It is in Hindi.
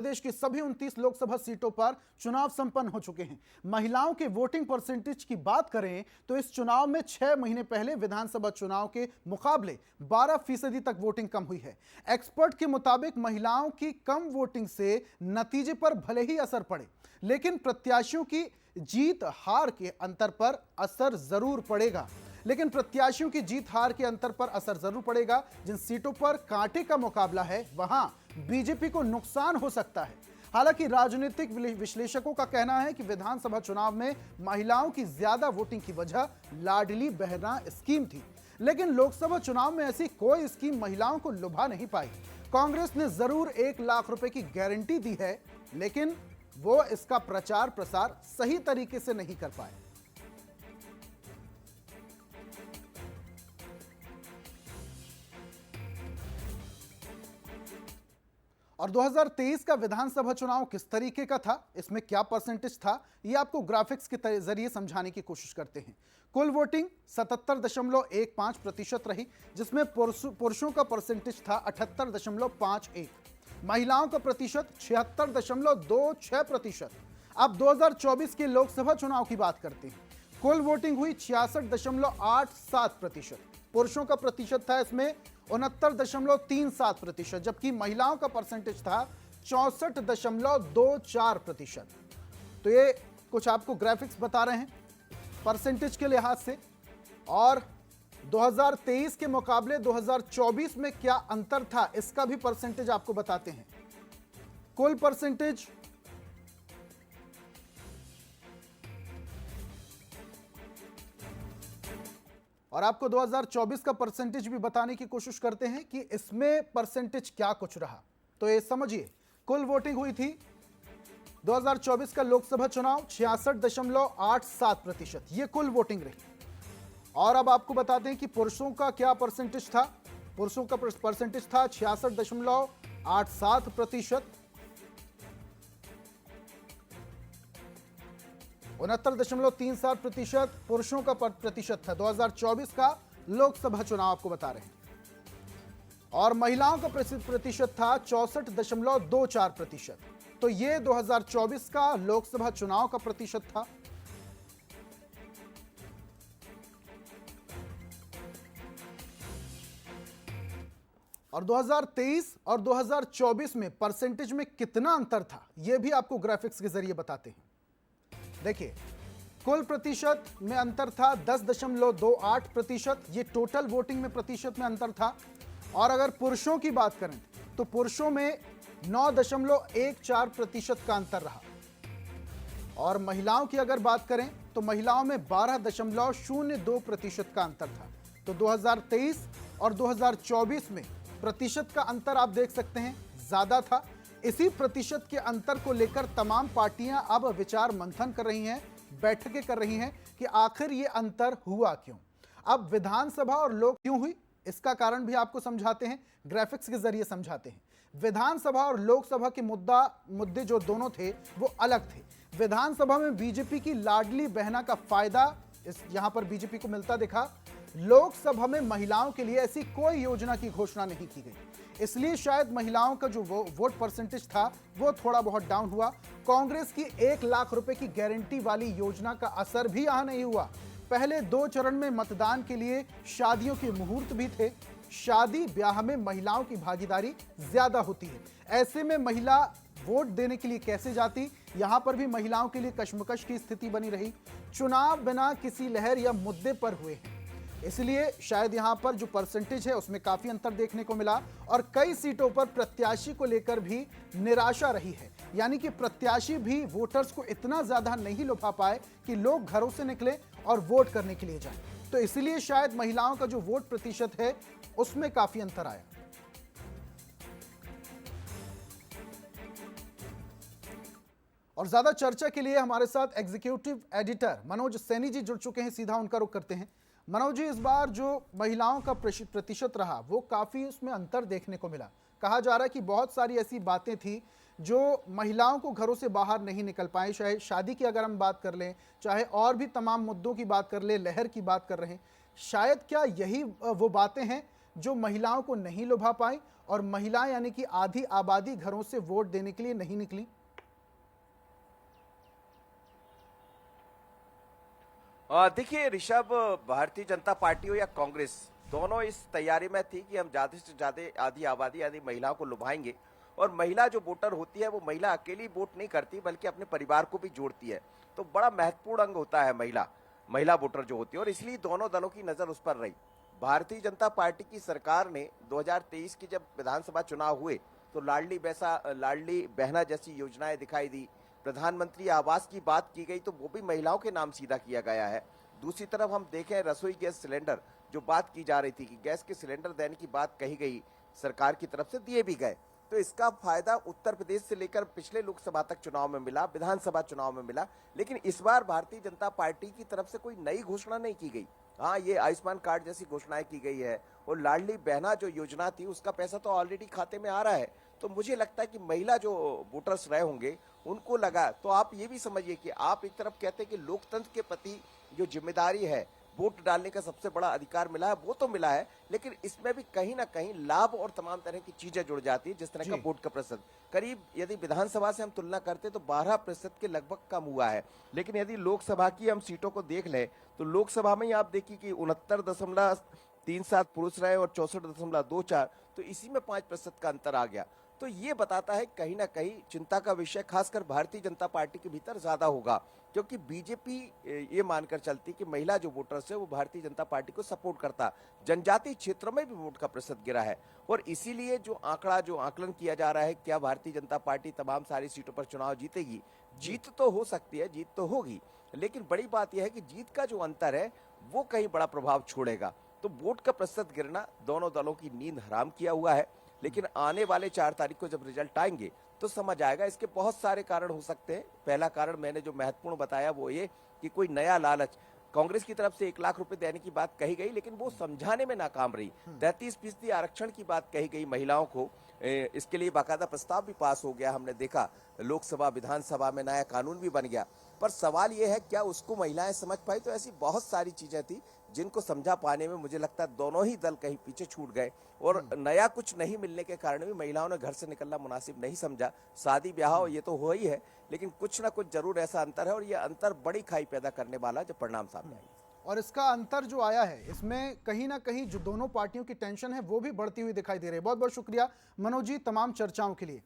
प्रदेश की सभी 29 लोकसभा सीटों पर चुनाव संपन्न हो चुके हैं। महिलाओं के वोटिंग परसेंटेज की बात करें तो इस चुनाव में 6 महीने पहले विधानसभा चुनाव के मुकाबले 12% तक वोटिंग कम हुई है। एक्सपर्ट के मुताबिक महिलाओं की कम वोटिंग से नतीजे पर भले ही असर पड़े, लेकिन प्रत्याशियों की जीत हार के अंतर पर असर जरूर पड़ेगा। जिन सीटों पर कांटे का मुकाबला है वहां बीजेपी को नुकसान हो सकता है। हालांकि राजनीतिक विश्लेषकों का कहना है कि विधानसभा चुनाव में महिलाओं की ज्यादा वोटिंग की वजह लाडली बहना स्कीम थी, लेकिन लोकसभा चुनाव में ऐसी कोई स्कीम महिलाओं को लुभा नहीं पाई। कांग्रेस ने जरूर 1 लाख रुपए की गारंटी दी है, लेकिन वो इसका प्रचार प्रसार सही तरीके से नहीं कर पाए। और 2023 का विधानसभा चुनाव किस तरीके का था, इसमें क्या परसेंटेज था, ये आपको ग्राफिक्स के जरिए समझाने की कोशिश करते हैं। कुल वोटिंग 77.15% रही, जिसमें पुरुषों का परसेंटेज था 78.51, महिलाओं का प्रतिशत 76.26%। अब 2024 के लोकसभा चुनाव की बात करते हैं। कुल वोटिंग हुई 66.87%, पुरुषों का प्रतिशत था इसमें 69.37%, जबकि महिलाओं का परसेंटेज था 64.24%। तो ये कुछ आपको ग्राफिक्स बता रहे हैं परसेंटेज के लिहाज से। और 2023 के मुकाबले 2024 में क्या अंतर था, इसका भी परसेंटेज आपको बताते हैं। कुल परसेंटेज और आपको 2024 का परसेंटेज भी बताने की कोशिश करते हैं कि इसमें परसेंटेज क्या कुछ रहा। तो ये समझिए, कुल वोटिंग हुई थी 2024 का लोकसभा चुनाव 66.87%, ये कुल वोटिंग रही। और अब आपको बताते हैं कि पुरुषों का क्या परसेंटेज था। पुरुषों का परसेंटेज था 66.87%, 69.37% पुरुषों का प्रतिशत था। 2024 का लोकसभा चुनाव आपको बता रहे हैं। और महिलाओं का प्रतिशत था 64.24%। तो ये 2024 का लोकसभा चुनाव का प्रतिशत था। और 2023 और 2024 में परसेंटेज में कितना अंतर था, यह भी आपको ग्राफिक्स के जरिए बताते हैं। देखिए, कुल प्रतिशत में अंतर था 10.28%, ये टोटल वोटिंग में प्रतिशत में अंतर था। और अगर पुरुषों की बात करें तो पुरुषों में 9.14% का अंतर रहा। और महिलाओं की अगर बात करें तो महिलाओं में 12.02% का अंतर था। तो 2023 और 2024 में प्रतिशत का अंतर आप देख सकते हैं ज्यादा था। इसी प्रतिशत के अंतर को लेकर तमाम पार्टियां अब विचार मंथन कर रही हैं, बैठकें कर रही हैं कि आखिर ये अंतर हुआ क्यों। अब विधानसभा और लोक क्यों हुई, इसका कारण भी आपको समझाते हैं, ग्राफिक्स के जरिए समझाते हैं। विधानसभा और लोकसभा के मुद्दे जो दोनों थे वो अलग थे। विधानसभा में बीजेपी की लाडली बहना का फायदा यहां पर बीजेपी को मिलता दिखा। लोकसभा में महिलाओं के लिए ऐसी कोई योजना की घोषणा नहीं की गई, इसलिए शायद महिलाओं का जो वोट परसेंटेज था वो थोड़ा बहुत डाउन हुआ। कांग्रेस की 1 लाख रुपए की गारंटी वाली योजना का असर भी यहां नहीं हुआ। पहले 2 चरण में मतदान के लिए शादियों के मुहूर्त भी थे। शादी ब्याह में महिलाओं की भागीदारी ज्यादा होती है, ऐसे में महिला वोट देने के लिए कैसे जाती, यहां पर भी महिलाओं के लिए कश्मकश की स्थिति बनी रही। चुनाव बिना किसी लहर या मुद्दे पर हुए हैं, इसलिए शायद यहां पर जो परसेंटेज है उसमें काफी अंतर देखने को मिला। और कई सीटों पर प्रत्याशी को लेकर भी निराशा रही है, यानी कि प्रत्याशी भी वोटर्स को इतना ज्यादा नहीं लुभा पाए कि लोग घरों से निकले और वोट करने के लिए जाएं। तो इसलिए शायद महिलाओं का जो वोट प्रतिशत है उसमें काफी अंतर आया। और ज्यादा चर्चा के लिए हमारे साथ एग्जीक्यूटिव एडिटर मनोज सैनी जी जुड़ चुके हैं, सीधा उनका रुख करते हैं। मनोज जी, इस बार जो महिलाओं का प्रतिशत रहा वो काफी उसमें अंतर देखने को मिला। कहा जा रहा है कि बहुत सारी ऐसी बातें थी जो महिलाओं को घरों से बाहर नहीं निकल पाए, चाहे शादी की अगर हम बात कर लें, चाहे और भी तमाम मुद्दों की बात कर लें, लहर की बात कर रहे हैं। शायद क्या यही वो बातें हैं जो महिलाओं को नहीं लुभा पाई और महिलाएं यानी कि आधी आबादी घरों से वोट देने के लिए नहीं निकली? देखिए ऋषभ, भारतीय जनता पार्टी हो या कांग्रेस, दोनों इस तैयारी में थी कि हम ज्यादा से ज्यादा आधी आबादी आदि महिलाओं को लुभाएंगे। और महिला जो वोटर होती है वो महिला अकेली वोट नहीं करती बल्कि अपने परिवार को भी जोड़ती है। तो बड़ा महत्वपूर्ण अंग होता है महिला महिला वोटर जो होती है, और इसलिए दोनों दलों की नजर उस पर रही। भारतीय जनता पार्टी की सरकार ने 2023 की जब विधानसभा चुनाव हुए तो लाडली बहना जैसी योजनाएं दिखाई दी। प्रधानमंत्री आवास की बात की गई तो वो भी महिलाओं के नाम सीधा किया गया है। दूसरी तरफ हम देखें रसोई गैस सिलेंडर, जो बात की जा रही थी कि गैस के सिलेंडर देने की बात कही गई, सरकार की तरफ से दिए भी गए। तो इसका फायदा उत्तर प्रदेश से लेकर पिछले लोकसभा तक चुनाव में मिला, विधानसभा चुनाव में मिला। लेकिन इस बार भारतीय जनता पार्टी की तरफ से कोई नई घोषणा नहीं की गई। हाँ, ये आयुष्मान कार्ड जैसी घोषणाएं की गई है, और लाडली बहना जो योजना थी उसका पैसा तो ऑलरेडी खाते में आ रहा है। तो मुझे लगता है कि महिला जो वोटर्स रहे होंगे उनको लगा, तो आप ये भी समझिए कि आप एक तरफ कहते हैं कि लोकतंत्र के प्रति जो जिम्मेदारी है, वोट डालने का सबसे बड़ा अधिकार मिला है, वो तो मिला है, लेकिन इसमें भी कहीं ना कहीं लाभ और तमाम तरह की चीजें जुड़ जाती है, जिस तरह का वोट का प्रतिशत करीब यदि विधानसभा से हम तुलना करते तो 12% के लगभग कम हुआ है। लेकिन यदि लोकसभा की हम सीटों को देख लें तो लोकसभा में ही आप देखिए कि 69.37 पुरुष रहे और 64.24, तो इसी में 5% का अंतर आ गया। तो ये बताता है कहीं ना कहीं चिंता का विषय खासकर भारतीय जनता पार्टी के भीतर ज्यादा होगा, क्योंकि बीजेपी ये मानकर चलती कि महिला जो वोटर्स है वो भारतीय जनता पार्टी को सपोर्ट करता। जनजातीय क्षेत्रों में भी वोट का प्रतिशत गिरा है, और इसीलिए जो आकलन किया जा रहा है, क्या भारतीय जनता पार्टी तमाम सारी सीटों पर चुनाव जीतेगी? जीत तो हो सकती है, जीत तो होगी, लेकिन बड़ी बात यह है कि जीत का जो अंतर है वो कहीं बड़ा प्रभाव छोड़ेगा। तो वोट का प्रतिशत गिरना दोनों दलों की नींद हराम किया हुआ है। लेकिन आने वाले 4 तारीख को जब रिजल्ट आएंगे तो समझ आएगा। इसके बहुत सारे कारण हो सकते हैं। पहला कारण मैंने जो महत्वपूर्ण बताया वो ये कि कोई नया लालच, कांग्रेस की तरफ से 1 लाख रुपए देने की बात कही गई, लेकिन वो समझाने में नाकाम रही। 33% आरक्षण की बात कही गई महिलाओं को, इसके लिए बाकायदा प्रस्ताव भी पास हो गया, हमने देखा लोकसभा विधानसभा में नया कानून भी बन गया। पर सवाल यह है क्या उसको महिलाएं समझ पाई? तो ऐसी बहुत सारी चीजें थी जिनको समझा पाने में मुझे लगता है दोनों ही दल कहीं पीछे छूट गए, और नया कुछ नहीं मिलने के कारण भी महिलाओं ने घर से निकलना मुनासिब नहीं समझा। शादी ब्याह ये तो हो ही है, लेकिन कुछ ना कुछ जरूर ऐसा अंतर है, और ये अंतर बड़ी खाई पैदा करने वाला जब परिणाम सामने आएंगे। और इसका अंतर जो आया है इसमें कहीं ना कहीं जो दोनों पार्टियों की टेंशन है वो भी बढ़ती हुई दिखाई दे रही है। बहुत बहुत शुक्रिया मनोज जी तमाम चर्चाओं के लिए।